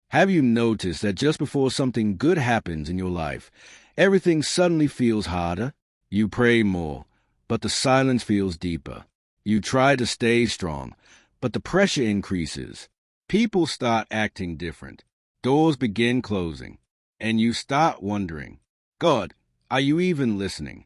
Have you noticed that just before something good happens in your life, everything suddenly feels harder? You pray more, but the silence feels deeper. You try to stay strong, but the pressure increases. People start acting different. Doors begin closing, and you start wondering, God, are you even listening?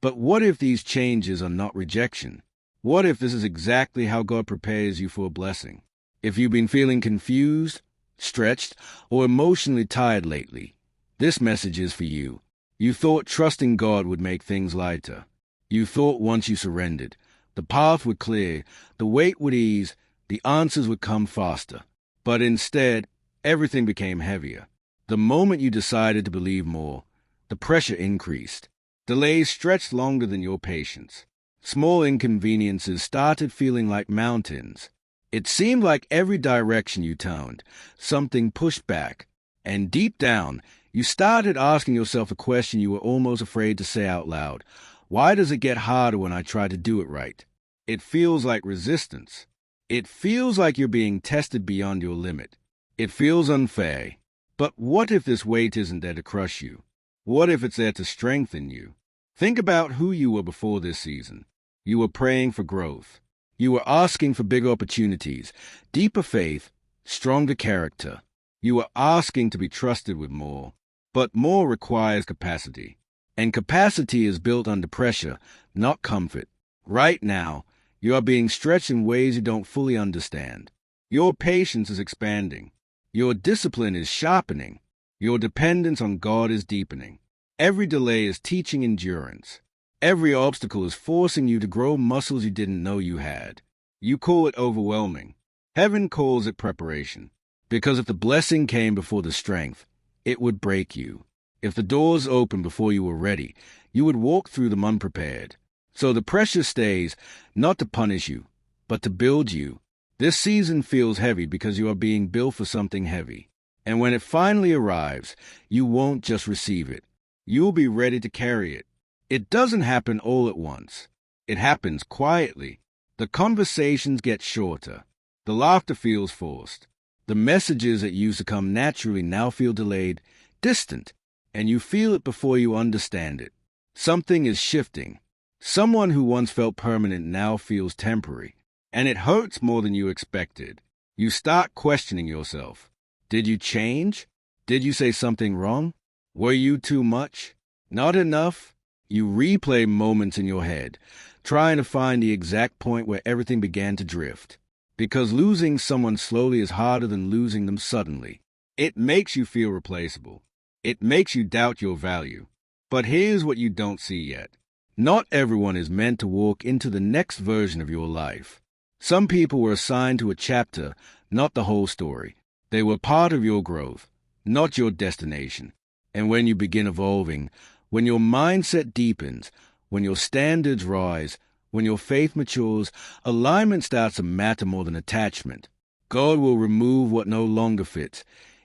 But what if these changes are not rejection? What if this is exactly how God prepares you for a blessing? If you've been feeling confused, stretched, or emotionally tired lately, this message is for you. You thought trusting God would make things lighter. You thought once you surrendered, the path would clear, the weight would ease, the answers would come faster. But instead, everything became heavier. The moment you decided to believe more, the pressure increased. Delays stretched longer than your patience. Small inconveniences started feeling like mountains. It seemed like every direction you turned, something pushed back. And deep down, you started asking yourself a question you were almost afraid to say out loud. Why does it get harder when I try to do it right? It feels like resistance. It feels like you're being tested beyond your limit. It feels unfair. But what if this weight isn't there to crush you? What if it's there to strengthen you? Think about who you were before this season. You were praying for growth. You were asking for bigger opportunities, deeper faith, stronger character. You were asking to be trusted with more. But more requires capacity. And capacity is built under pressure, not comfort. Right now, you are being stretched in ways you don't fully understand. Your patience is expanding. Your discipline is sharpening. Your dependence on God is deepening. Every delay is teaching endurance. Every obstacle is forcing you to grow muscles you didn't know you had. You call it overwhelming. Heaven calls it preparation. Because if the blessing came before the strength, it would break you. If the doors opened before you were ready, you would walk through them unprepared. So the pressure stays, not to punish you, but to build you. This season feels heavy because you are being built for something heavy. And when it finally arrives, you won't just receive it. You'll be ready to carry it. It doesn't happen all at once. It happens quietly. The conversations get shorter. The laughter feels forced. The messages that used to come naturally now feel delayed, distant, and you feel it before you understand it. Something is shifting. Someone who once felt permanent now feels temporary, and it hurts more than you expected. You start questioning yourself. Did you change? Did you say something wrong? Were you too much? Not enough? You replay moments in your head, trying to find the exact point where everything began to drift. Because losing someone slowly is harder than losing them suddenly. It makes you feel replaceable. It makes you doubt your value. But here's what you don't see yet. Not everyone is meant to walk into the next version of your life. Some people were assigned to a chapter, not the whole story. They were part of your growth, not your destination. And when you begin evolving, when your mindset deepens, when your standards rise, when your faith matures, alignment starts to matter more than attachment. God will remove what no longer fits,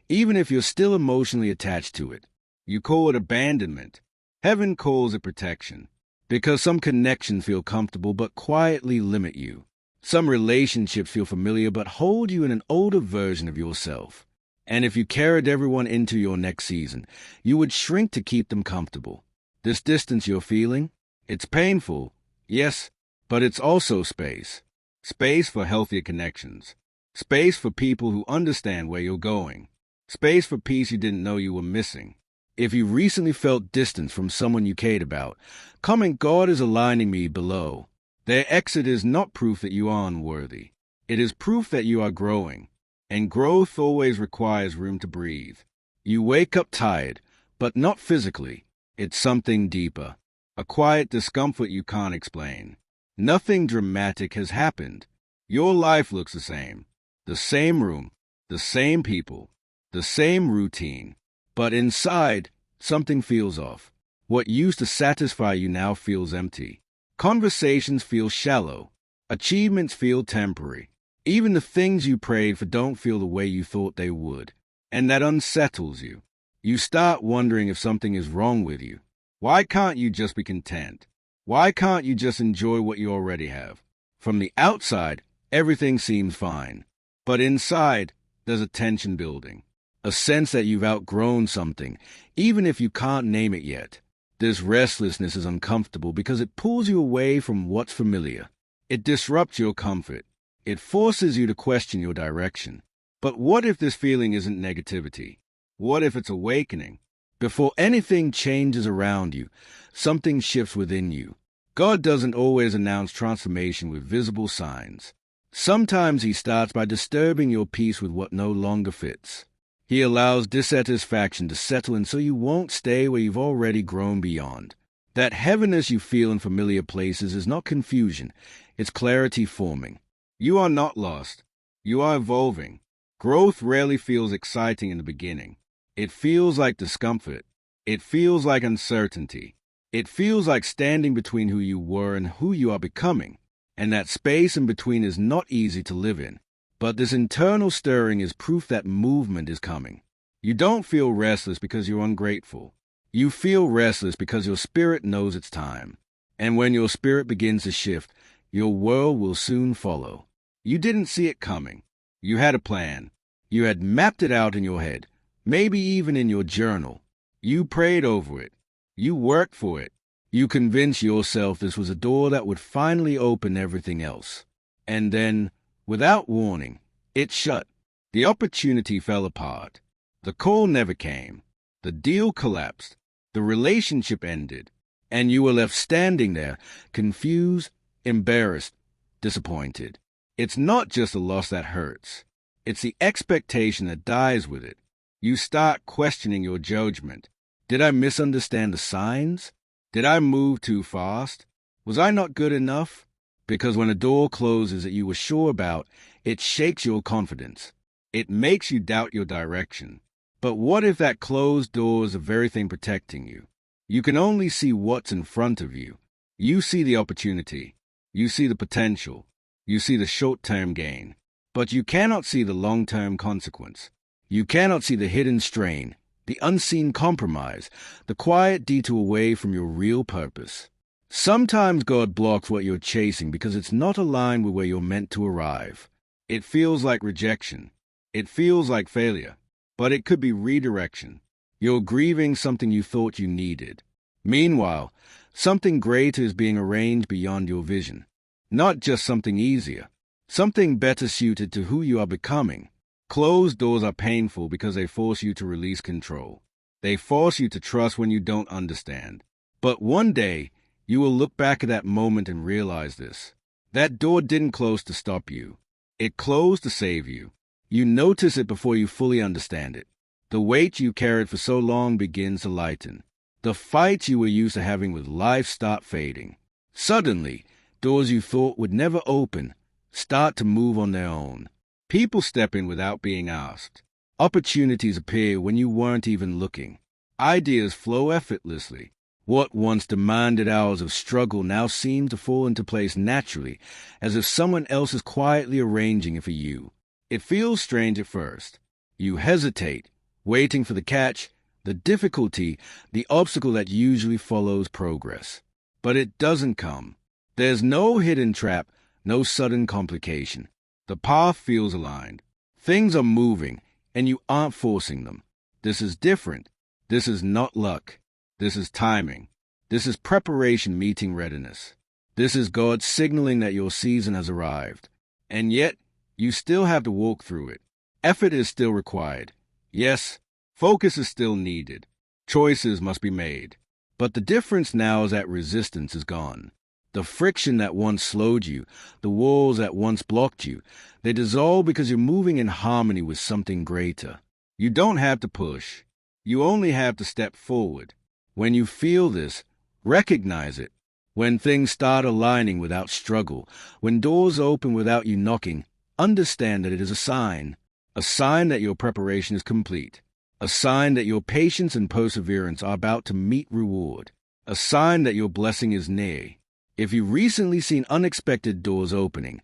even if you're still emotionally attached to it. You call it abandonment. Heaven calls it protection. Because some connections feel comfortable but quietly limit you. Some relationships feel familiar but hold you in an older version of yourself. And if you carried everyone into your next season, you would shrink to keep them comfortable. This distance you're feeling, it's painful, yes, but it's also space. Space for healthier connections. Space for people who understand where you're going. Space for peace you didn't know you were missing. If you recently felt distance from someone you cared about, comment God is aligning me below. Their exit is not proof that you are unworthy. It is proof that you are growing. And growth always requires room to breathe. You wake up tired, but not physically. It's something deeper. A quiet discomfort you can't explain. Nothing dramatic has happened. Your life looks the same. The same room, the same people, the same routine. But inside, something feels off. What used to satisfy you now feels empty. Conversations feel shallow. Achievements feel temporary. Even the things you prayed for don't feel the way you thought they would. And that unsettles you. You start wondering if something is wrong with you. Why can't you just be content? Why can't you just enjoy what you already have? From the outside, everything seems fine. But inside, there's a tension building. a sense that you've outgrown something, even if you can't name it yet. This restlessness is uncomfortable because it pulls you away from what's familiar. It disrupts your comfort. It forces you to question your direction. But what if this feeling isn't negativity? What if it's awakening? Before anything changes around you, something shifts within you. God doesn't always announce transformation with visible signs. Sometimes he starts by disturbing your peace with what no longer fits. He allows dissatisfaction to settle in so you won't stay where you've already grown beyond. That heaviness you feel in familiar places is not confusion, it's clarity forming. You are not lost. You are evolving. Growth rarely feels exciting in the beginning. It feels like discomfort. It feels like uncertainty. It feels like standing between who you were and who you are becoming. And that space in between is not easy to live in. But this internal stirring is proof that movement is coming. You don't feel restless because you're ungrateful. You feel restless because your spirit knows it's time. And when your spirit begins to shift, your world will soon follow. You didn't see it coming. You had a plan. You had mapped it out in your head, maybe even in your journal. You prayed over it. You worked for it. You convinced yourself this was a door that would finally open everything else. And then, without warning, it shut. The opportunity fell apart. The call never came. The deal collapsed. The relationship ended. And you were left standing there, confused, embarrassed, disappointed. It's not just a loss that hurts. It's the expectation that dies with it. You start questioning your judgment. Did I misunderstand the signs? Did I move too fast? Was I not good enough? Because when a door closes that you were sure about, it shakes your confidence. It makes you doubt your direction. But what if that closed door is the very thing protecting you? You can only see what's in front of you. You see the opportunity. You see the potential. You see the short-term gain. But you cannot see the long-term consequence. You cannot see the hidden strain, the unseen compromise, the quiet detour away from your real purpose. Sometimes God blocks what you're chasing because it's not aligned with where you're meant to arrive. It feels like rejection. It feels like failure. But it could be redirection. You're grieving something you thought you needed. Meanwhile, something greater is being arranged beyond your vision. Not just something easier. Something better suited to who you are becoming. Closed doors are painful because they force you to release control. They force you to trust when you don't understand. But one day, you will look back at that moment and realize this. That door didn't close to stop you. It closed to save you. You notice it before you fully understand it. The weight you carried for so long begins to lighten. The fights you were used to having with life start fading. Suddenly, doors you thought would never open start to move on their own. People step in without being asked. Opportunities appear when you weren't even looking. Ideas flow effortlessly. What once demanded hours of struggle now seems to fall into place naturally, as if someone else is quietly arranging it for you. It feels strange at first. You hesitate, waiting for the catch, the difficulty, the obstacle that usually follows progress. But it doesn't come. There's no hidden trap, no sudden complication. The path feels aligned. Things are moving, and you aren't forcing them. This is different. This is not luck. This is timing. This is preparation meeting readiness. This is God signaling that your season has arrived. And yet, you still have to walk through it. Effort is still required. Yes, focus is still needed. Choices must be made. But the difference now is that resistance is gone. The friction that once slowed you, the walls that once blocked you, they dissolve because you're moving in harmony with something greater. You don't have to push. You only have to step forward. When you feel this, recognize it. When things start aligning without struggle, when doors open without you knocking, understand that it is a sign that your preparation is complete, a sign that your patience and perseverance are about to meet reward, a sign that your blessing is near. If you've recently seen unexpected doors opening,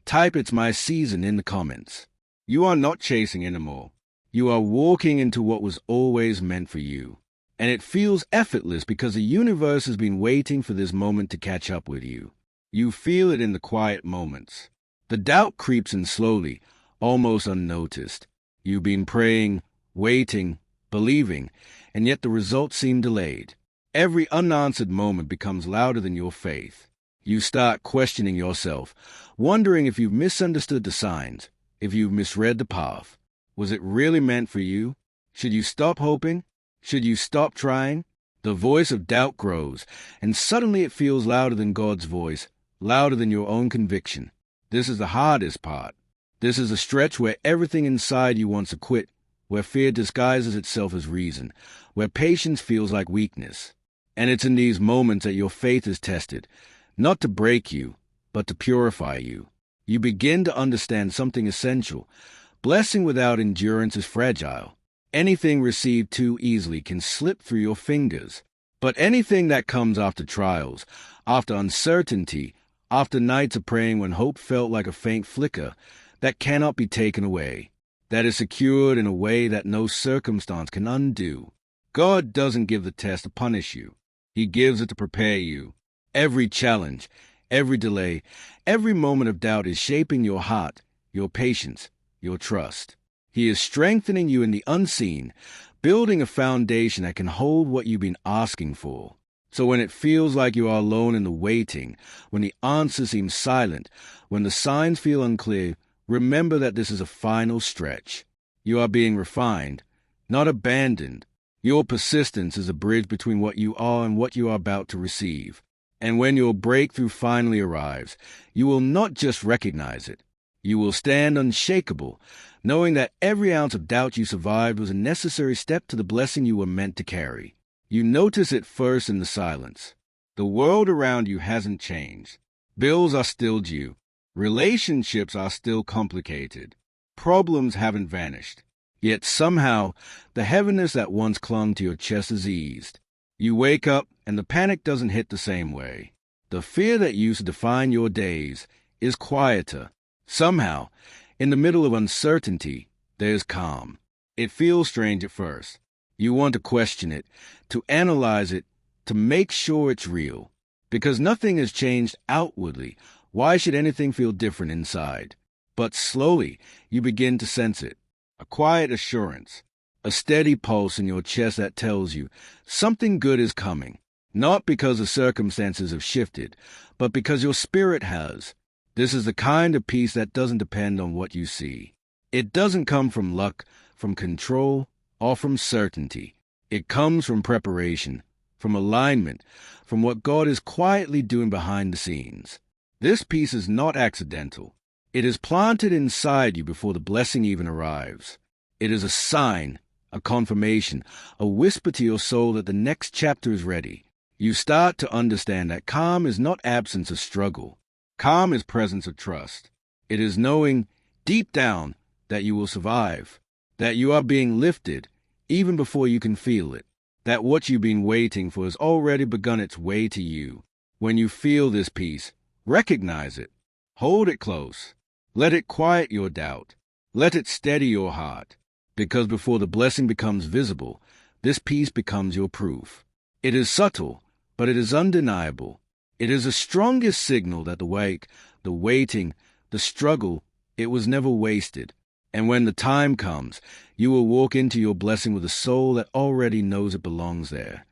type "It's my season" in the comments. You are not chasing anymore. You are walking into what was always meant for you. And it feels effortless because the universe has been waiting for this moment to catch up with you. You feel it in the quiet moments. The doubt creeps in slowly, almost unnoticed. You've been praying, waiting, believing, and yet the results seem delayed. Every unanswered moment becomes louder than your faith. You start questioning yourself, wondering if you've misunderstood the signs, if you've misread the path. Was it really meant for you? Should you stop hoping? Should you stop trying? The voice of doubt grows, and suddenly it feels louder than God's voice, louder than your own conviction. This is the hardest part. This is a stretch where everything inside you wants to quit, where fear disguises itself as reason, where patience feels like weakness. And it's in these moments that your faith is tested, not to break you, but to purify you. You begin to understand something essential. Blessing without endurance is fragile. Anything received too easily can slip through your fingers. But anything that comes after trials, after uncertainty, after nights of praying when hope felt like a faint flicker, that cannot be taken away, that is secured in a way that no circumstance can undo. God doesn't give the test to punish you. He gives it to prepare you. Every challenge, every delay, every moment of doubt is shaping your heart, your patience, your trust. He is strengthening you in the unseen, building a foundation that can hold what you've been asking for. So when it feels like you are alone in the waiting, when the answer seems silent, when the signs feel unclear, remember that this is a final stretch. You are being refined, not abandoned. Your persistence is a bridge between what you are and what you are about to receive. And when your breakthrough finally arrives, you will not just recognize it. You will stand unshakable, knowing that every ounce of doubt you survived was a necessary step to the blessing you were meant to carry. You notice it first in the silence. The world around you hasn't changed. Bills are still due. Relationships are still complicated. Problems haven't vanished. Yet somehow, the heaviness that once clung to your chest is eased. You wake up, and the panic doesn't hit the same way. The fear that used to define your days is quieter. Somehow, in the middle of uncertainty, there's calm. It feels strange at first. You want to question it, to analyze it, to make sure it's real. Because nothing has changed outwardly, why should anything feel different inside? But slowly, you begin to sense it. A quiet assurance, a steady pulse in your chest that tells you something good is coming. Not because the circumstances have shifted, but because your spirit has. This is the kind of peace that doesn't depend on what you see. It doesn't come from luck, from control, or from certainty. It comes from preparation, from alignment, from what God is quietly doing behind the scenes. This peace is not accidental. It is planted inside you before the blessing even arrives. It is a sign, a confirmation, a whisper to your soul that the next chapter is ready. You start to understand that calm is not absence of struggle. Calm is presence of trust. It is knowing deep down that you will survive, that you are being lifted even before you can feel it, that what you've been waiting for has already begun its way to you. When you feel this peace, recognize it. Hold it close. Let it quiet your doubt. Let it steady your heart. Because before the blessing becomes visible, this peace becomes your proof. It is subtle, but it is undeniable. It is the strongest signal that the waiting, the struggle, it was never wasted. And when the time comes, you will walk into your blessing with a soul that already knows it belongs there.